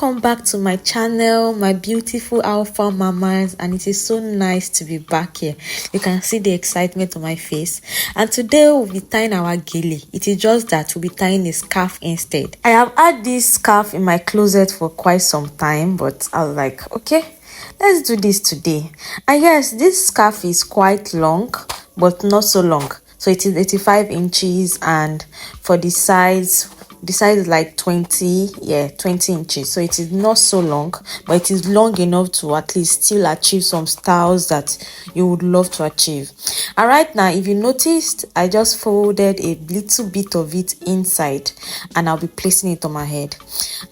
Welcome back to my channel, my beautiful alpha mamas, and it is so nice to be back here. You can see the excitement on my face. And today we'll be tying our gele. It is just that we'll be tying a scarf instead. I have had this scarf in my closet for quite some time, but I was like, okay, let's do this today. And yes, this scarf is quite long, but not so long. So it is 85 inches, and for the size is like 20 inches. So it is not so long, but it is long enough to at least still achieve some styles that you would love to achieve. And right now, if you noticed, I just folded a little bit of it inside, and I'll be placing it on my head.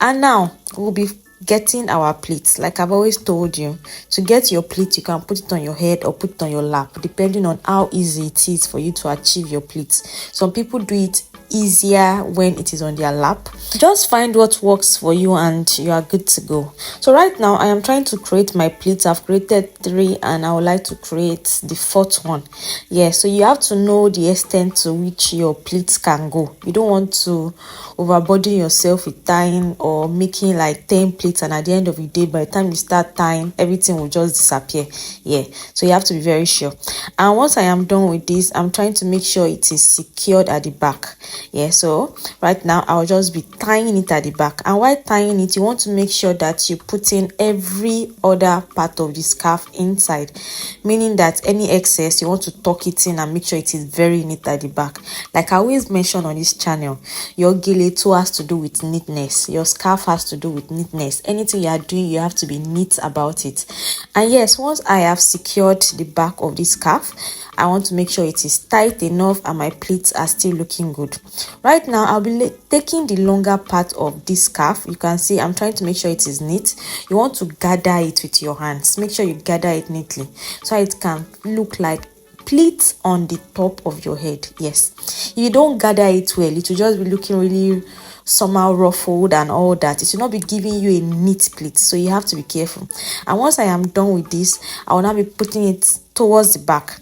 And now we'll be getting our pleats. Like I've always told you, to get your pleats, you can put it on your head or put it on your lap, depending on how easy it is for you to achieve your pleats. Some people do it easier when it is on their lap. Just find what works for you and you are good to go. So right now I am trying to create my pleats. I've created 3 and I would like to create the 4th one. So you have to know the extent to which your pleats can go. You don't want to overburden yourself with tying or making like 10 pleats, and at the end of the day, by the time you start tying, everything will just disappear. So you have to be very sure. And once I am done with this, I'm trying to make sure it is secured at the back. So right now I'll just be tying it at the back. And while tying it, you want to make sure that you put in every other part of the scarf inside, meaning that any excess you want to tuck it in and make sure it is very neat at the back. Like I always mention on this channel, your gele too has to do with neatness. Your scarf has to do with neatness. Anything you are doing, you have to be neat about it. And yes, once I have secured the back of this scarf, I want to make sure it is tight enough and my pleats are still looking good. Right now, I'll be taking the longer part of this scarf. You can see I'm trying to make sure it is neat. You want to gather it with your hands. Make sure you gather it neatly so it can look like pleats on the top of your head. If you don't gather it well, it will just be looking really somehow ruffled and all that. It will not be giving you a neat pleat, so you have to be careful. And once I am done with this, I will now be putting it towards the back.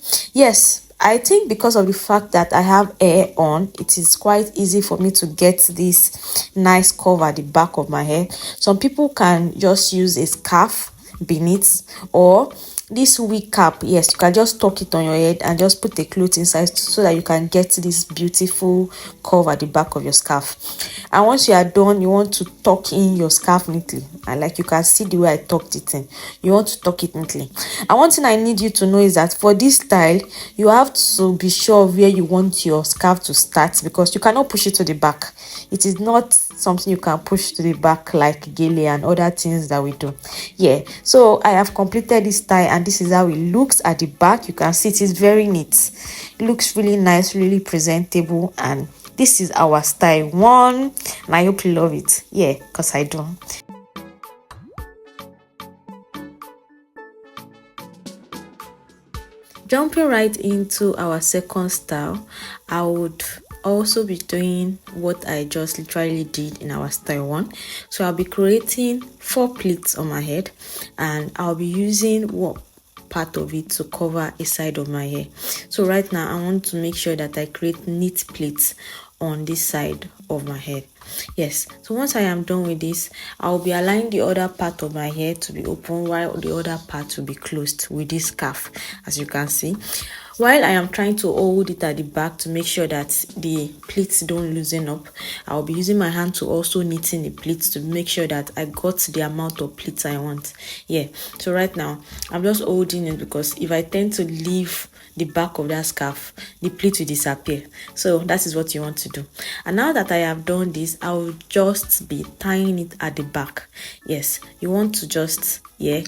I think because of the fact that I have hair on, it is quite easy for me to get this nice curve at the back of my hair. Some people can just use a scarf beneath, or this wig cap. You can just tuck it on your head and just put a cloth inside so that you can get this beautiful curve at the back of your scarf. And once you are done, you want to tuck in your scarf neatly, and like you can see the way I tucked it in, you want to tuck it neatly. And one thing I need you to know is that for this style, you have to be sure of where you want your scarf to start, because you cannot push it to the back. It is not something you can push to the back like gele and other things that we do. So I have completed this style, and this is how it looks at the back. You can see it is very neat. It looks really nice, really presentable, and this is our style 1, and I hope you love it. Because I do. Jumping right into our second style, I would also be doing what I just literally did in our style 1. So I'll be creating 4 pleats on my head, and I'll be using one part of it to cover a side of my hair. So right now I want to make sure that I create neat pleats on this side of my head. So once I am done with this, I'll be allowing the other part of my hair to be open while the other part will be closed with this scarf, as you can see. While I am trying to hold it at the back to make sure that the pleats don't loosen up, I'll be using my hand to also knit in the pleats to make sure that I got the amount of pleats I want. So right now I'm just holding it, because if I tend to leave the back of that scarf, the pleat will disappear. So that is what you want to do. And now that I have done this, I will just be tying it at the back. You want to just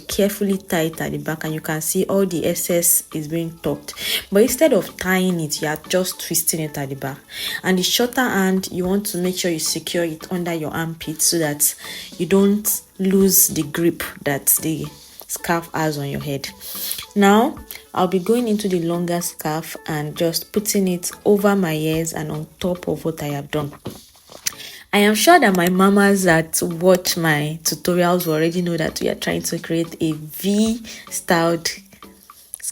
carefully tie it at the back, and you can see all the excess is being tucked. But instead of tying it, you are just twisting it at the back. And the shorter hand, you want to make sure you secure it under your armpit so that you don't lose the grip that the scarf has on your head. Now I'll be going into the longer scarf and just putting it over my ears and on top of what I have done. I am sure that my mamas that watch my tutorials will already know that we are trying to create a V-styled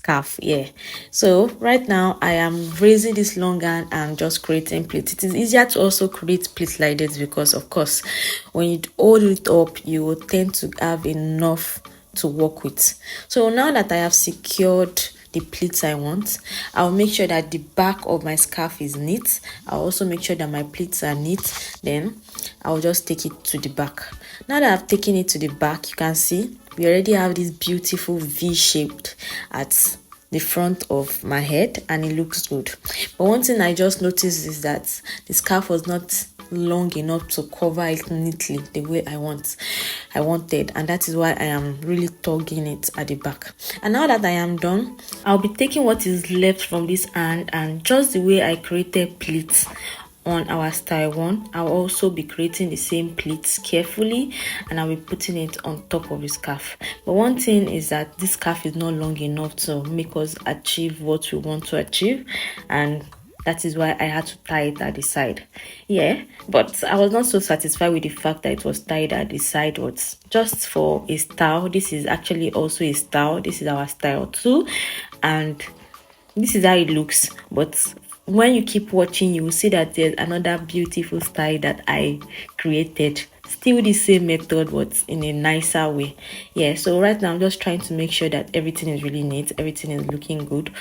scarf. Yeah, so right now I am raising this long gown and just creating pleats. It is easier to also create pleats like this because of course when you hold it up you will tend to have enough to work with. So now that I have secured the pleats I want, I'll make sure that the back of my scarf is neat. I'll also make sure that my pleats are neat. Then I'll just take it to the back. Now that I've taken it to the back, you can see we already have this beautiful V-shaped at the front of my head, and it looks good. But one thing I just noticed is that the scarf was not long enough to cover it neatly the way I wanted, and that is why I am really tugging it at the back. And now that I am done, I'll be taking what is left from this hand, and just the way I created pleats on our style one, I'll also be creating the same pleats carefully, and I'll be putting it on top of the scarf. But one thing is that this scarf is not long enough to make us achieve what we want to achieve, and that is why I had to tie it at the side. Yeah, but I was not so satisfied with the fact that it was tied at the side. Was just for a style. This is actually also a style. This is our style too, and this is how it looks. But when you keep watching, you will see that there's another beautiful style that I created. Still the same method, but in a nicer way. Yeah, so right now I'm just trying to make sure that everything is really neat, everything is looking good.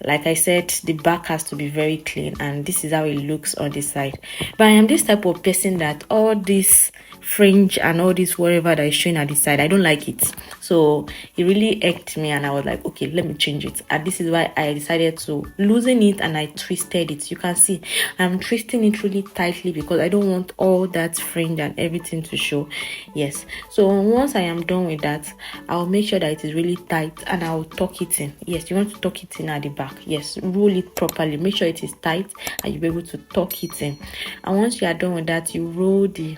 Like I said, the back has to be very clean, and this is how it looks on the side. But I am this type of person that all this fringe and all this whatever that is showing at the side, I don't like it. So it really irked me, and I was like, okay, let me change it. And this is why I decided to loosen it, and I twisted it. You can see I'm twisting it really tightly because I don't want all that fringe and everything to show. Yes, so once I am done with that, I'll make sure that it is really tight, and I'll tuck it in. Yes, you want to tuck it in at the back. Yes, roll it properly, make sure it is tight, and you'll be able to tuck it in. And once you are done with that, you roll the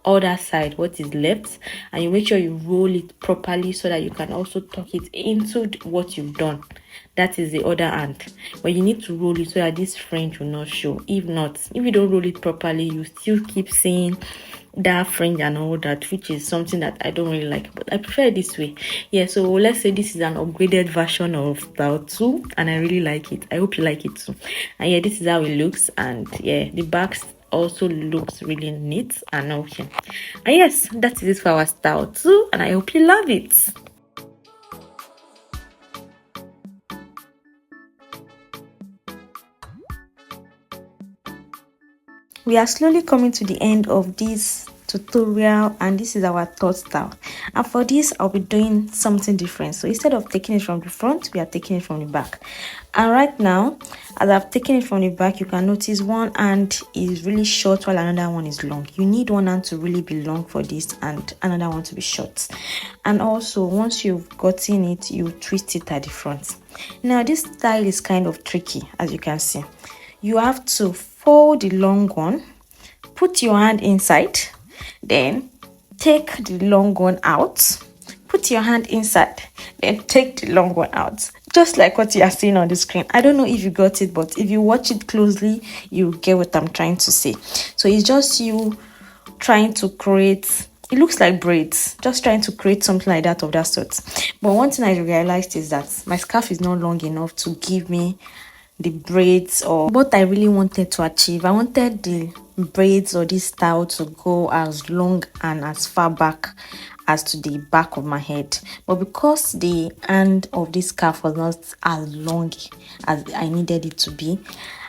other side, what is left, and you make sure you roll it properly so that you can also tuck it into what you've done. That is the other hand, but you need to roll it so that this fringe will not show. If not, if you don't roll it properly, you still keep seeing that fringe and all that, which is something that I don't really like, but I prefer it this way. Yeah, so let's say this is an upgraded version of style 2, and I really like it. I hope you like it too. And yeah, this is how it looks, and yeah, the back also looks really neat and okay. And yes, that is it for our style 2, and I hope you love it. We are slowly coming to the end of this tutorial, and this is our third style. And for this, I'll be doing something different. So instead of taking it from the front, we are taking it from the back. And right now, as I've taken it from the back, you can notice one hand is really short while another one is long. You need one hand to really be long for this and another one to be short. And also, once you've gotten it, you twist it at the front. Now, this style is kind of tricky, as you can see. You have to fold the long one, put your hand inside, then take the long one out, put your hand inside, then take the long one out, just like what you are seeing on the screen. I don't know if you got it, but if you watch it closely, you get what I'm trying to say. So it's just you trying to create, it looks like braids, just trying to create something like that of that sort. But one thing I realized is that my scarf is not long enough to give me the braids or what I really wanted to achieve. I wanted the braids or this style to go as long and as far back as to the back of my head, but because the end of this scarf was not as long as I needed it to be,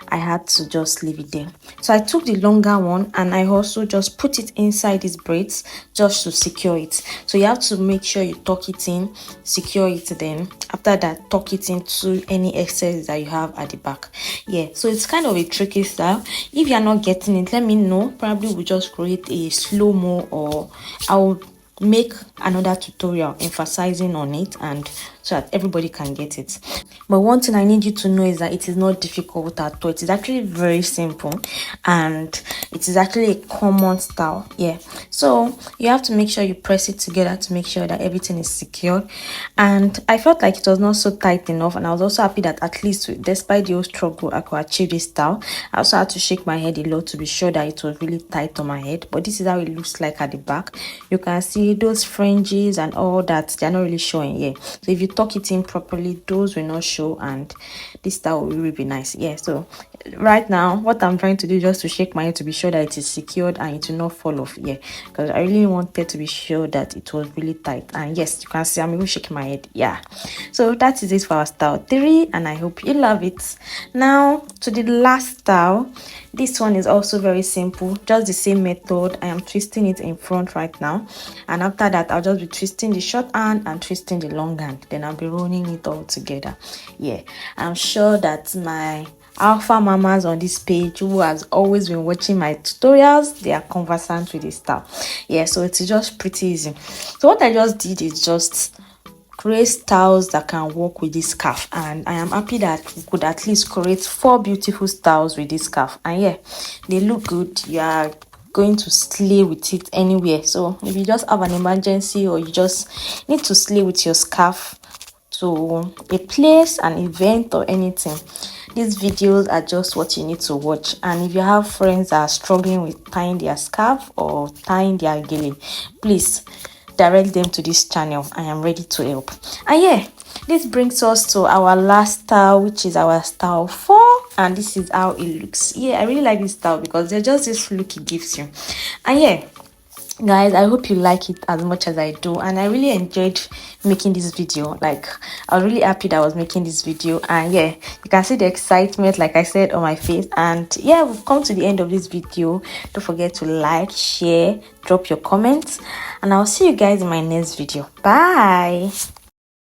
I had to just leave it there. So I took the longer one and I also just put it inside these braids just to secure it. So you have to make sure you tuck it in, secure it, then after that tuck it into any excess that you have at the back. Yeah, so it's kind of a tricky style. If you're not getting it, let me know. Probably we'll just create a slow-mo, or I'll make another tutorial emphasizing on it, and so that everybody can get it. But one thing I need you to know is that it is not difficult at all. It is actually very simple, and it is actually a common style. Yeah, so you have to make sure you press it together to make sure that everything is secure. And I felt like it was not so tight enough, and I was also happy that at least despite the whole struggle I could achieve this style. I also had to shake my head a lot to be sure that it was really tight on my head. But this is how it looks like at the back. You can see those fringes and all that, they're not really showing. Yeah, so if you tuck it in properly, those will not show, and this style will really be nice. Yeah, so right now what I'm trying to do is just to shake my head to be sure that it is secured and it will not fall off. Yeah, because I really wanted to be sure that it was really tight. And yes, you can see I'm even shaking my head. Yeah, so that is it for our style 3, and I hope you love it. Now to the last style. This one is also very simple, just the same method. I am twisting it in front right now, and after that I'll just be twisting the short hand and twisting the long hand, then I'll be rolling it all together. Yeah, I'm sure that my alpha mamas on this page who has always been watching my tutorials, they are conversant with this style. Yeah, so it's just pretty easy. So what I just did is just create styles that can work with this scarf, and I am happy that we could at least create 4 beautiful styles with this scarf. And yeah, they look good. You are going to slay with it anywhere. So if you just have an emergency, or you just need to slay with your scarf to a place, an event, or anything, these videos are just what you need to watch. And if you have friends that are struggling with tying their scarf or tying their gele, please direct them to this channel. I am ready to help. And yeah, this brings us to our last style, which is our style 4, and this is how it looks. Yeah, I really like this style because they're just this look it gives you. And yeah, guys, I hope you like it as much as I do, and I really enjoyed making this video. Like, I was really happy that I was making this video, and yeah, you can see the excitement, like I said, on my face. And yeah, we've come to the end of this video. Don't forget to like, share, drop your comments, and I'll see you guys in my next video. Bye.